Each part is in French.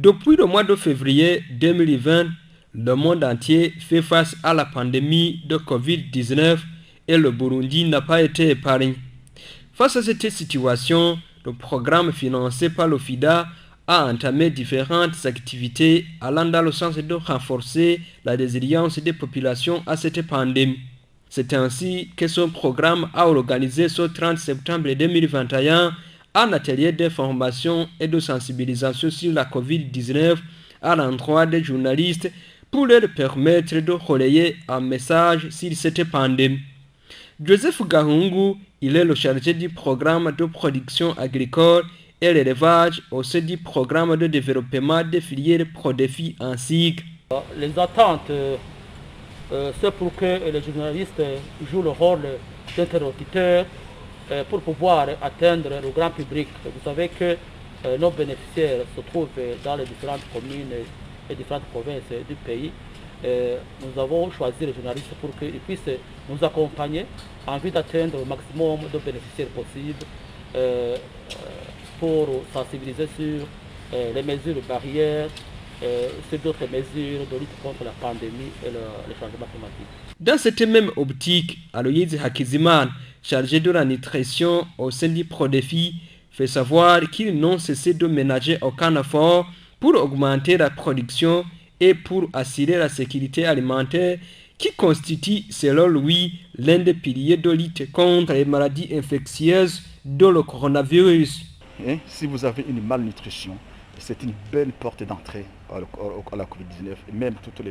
Depuis le mois de février 2020, le monde entier fait face à la pandémie de Covid-19 et le Burundi n'a pas été épargné. Face à cette situation, le programme financé par l'OFIDA a entamé différentes activités allant dans le sens de renforcer la résilience des populations à cette pandémie. C'est ainsi que ce programme a organisé ce 30 septembre 2021 un atelier d'information et de sensibilisation sur la Covid-19 à l'endroit des journalistes pour leur permettre de relayer un message sur cette pandémie. Joseph Gahungu, il est le chargé du programme de production agricole et l'élevage au sein du programme de développement des filières Prodéfi en cycle. Les attentes, c'est pour que les journalistes jouent le rôle d'interlocuteurs pour pouvoir atteindre le grand public. Vous savez que nos bénéficiaires se trouvent dans les différentes communes et différentes provinces du pays. Nous avons choisi les journalistes pour qu'ils puissent nous accompagner en vue d'atteindre le maximum de bénéficiaires possibles pour sensibiliser sur les mesures barrières, sur d'autres mesures de lutte contre la pandémie et le changement climatique. Dans cette même optique, Aloïse Hakizimana, chargé de la nutrition au sein du Prodéfi, fait savoir qu'ils n'ont cessé de ménager aucun effort pour augmenter la production et pour assurer la sécurité alimentaire qui constitue, selon lui, l'un des piliers de lutte contre les maladies infectieuses de le coronavirus. Si vous avez une malnutrition, c'est une belle porte d'entrée à la Covid-19 et même toutes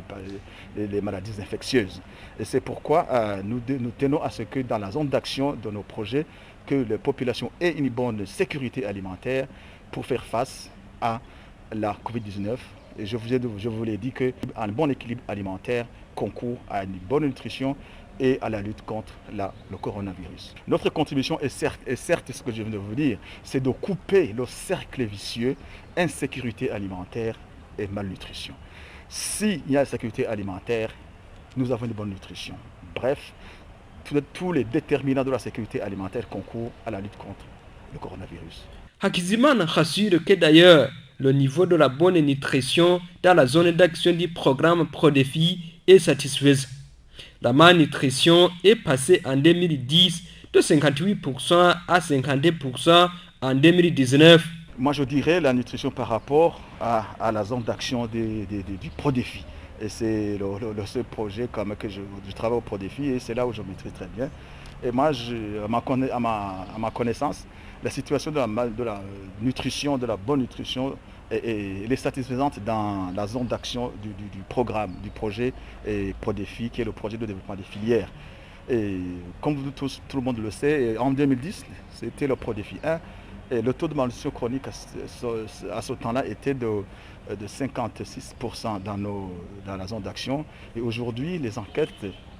les maladies infectieuses. Et c'est pourquoi nous tenons à ce que dans la zone d'action de nos projets, que les populations aient une bonne sécurité alimentaire pour faire face à la Covid-19. Et je vous l'ai dit qu'un bon équilibre alimentaire concourt à une bonne nutrition et à la lutte contre le coronavirus. Notre contribution est certes ce que je viens de vous dire, c'est de couper le cercle vicieux, insécurité alimentaire et malnutrition. S'il y a sécurité alimentaire, nous avons une bonne nutrition. Bref, tous les déterminants de la sécurité alimentaire concourent à la lutte contre le coronavirus. Hakizimana rassure que d'ailleurs, le niveau de la bonne nutrition dans la zone d'action du programme Prodéfi est satisfaisant. La malnutrition est passée en 2010 de 58% à 52% en 2019. Moi je dirais la nutrition par rapport à la zone d'action du Prodéfi. Et c'est le seul projet que je travaille au Prodéfi et c'est là où je maîtrise très bien. Et moi, à ma connaissance, la situation de la nutrition, de la bonne nutrition, elle est satisfaisante dans la zone d'action du programme, du projet Prodéfi, qui est le projet de développement des filières. Et comme tout le monde le sait, en 2010, c'était le Prodéfi 1. Et le taux de malnutrition chronique à ce temps-là était de 56% dans la zone d'action. Et aujourd'hui, les enquêtes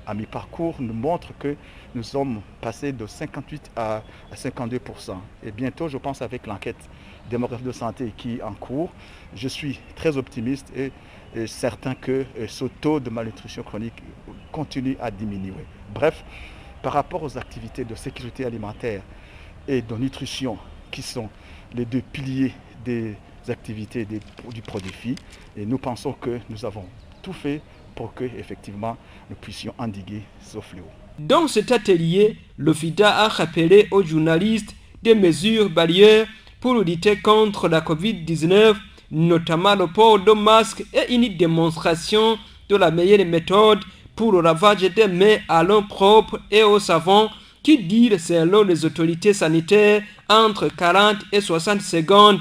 à mi-parcours nous montrent que nous sommes passés de 58 à 52%. Et bientôt, je pense, avec l'enquête démographique de santé qui est en cours, je suis très optimiste et certain que ce taux de malnutrition chronique continue à diminuer. Bref, par rapport aux activités de sécurité alimentaire et de nutrition, qui sont les deux piliers des activités du Prodéfi, et nous pensons que nous avons tout fait pour que, effectivement, nous puissions endiguer ce fléau. Dans cet atelier, l'OFIDA a rappelé aux journalistes des mesures barrières pour lutter contre la Covid-19, notamment le port de masques et une démonstration de la meilleure méthode pour le lavage des mains à l'eau propre et au savon qui dure selon les autorités sanitaires entre 40 et 60 secondes.